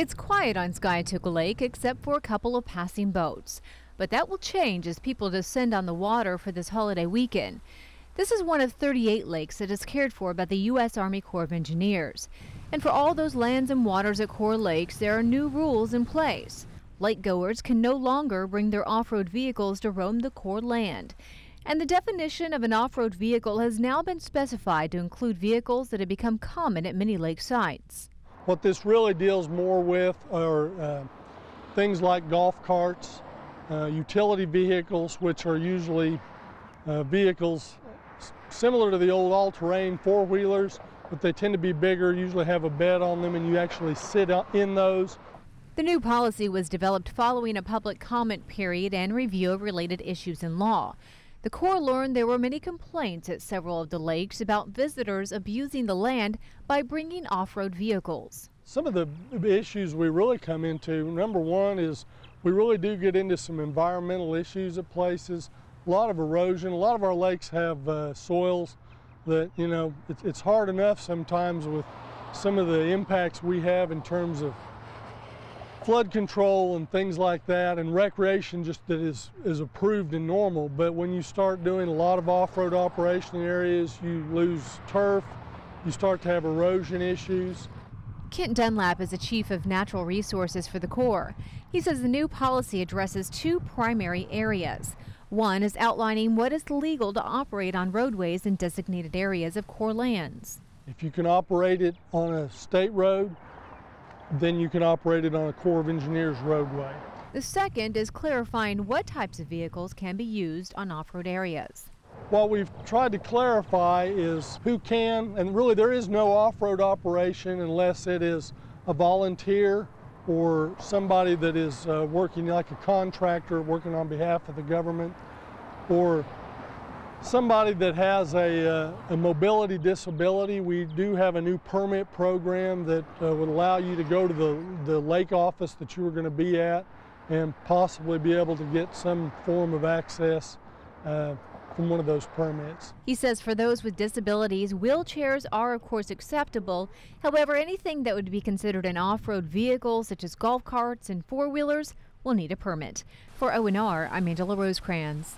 It's quiet on Skyatuga Lake except for a couple of passing boats. But that will change as people descend on the water for this holiday weekend. This is one of 38 lakes that is cared for by the U.S. Army Corps of Engineers. And for all those lands and waters at Corps Lakes, there are new rules in place. Lake goers can no longer bring their off-road vehicles to roam the Corps land. And the definition of an off-road vehicle has now been specified to include vehicles that have become common at many lake sites. What this really deals more with are things like golf carts, utility vehicles, which are usually vehicles similar to the old all-terrain four-wheelers, but they tend to be bigger, usually have a bed on them, and you actually sit in those. The new policy was developed following a public comment period and review of related issues in law. The Corps learned there were many complaints at several of the lakes about visitors abusing the land by bringing off-road vehicles. Some of the issues we really come into, number one is we really do get into some environmental issues at places, a lot of erosion. A lot of our lakes have soils that, you know, it's hard enough sometimes with some of the impacts we have in terms of flood control and things like that, and recreation just that is approved and normal. But when you start doing a lot of off-road operation areas, you lose turf, you start to have erosion issues. Kent Dunlap is the Chief of Natural Resources for the Corps. He says the new policy addresses two primary areas. One is outlining what is legal to operate on roadways in designated areas of Corps lands. If you can operate it on a state road, then you can operate it on a Corps of Engineers roadway. The second is clarifying what types of vehicles can be used on off-road areas. What we've tried to clarify is who can, and really there is no off-road operation unless it is a volunteer or somebody that is working like a contractor working on behalf of the government, or somebody that has a mobility disability. We do have a new permit program that would allow you to go to the lake office that you were going to be at and possibly be able to get some form of access from one of those permits. He says for those with disabilities, wheelchairs are of course acceptable. However, anything that would be considered an off-road vehicle, such as golf carts and four-wheelers, will need a permit. For ONR, I'm Angela Rosecrans.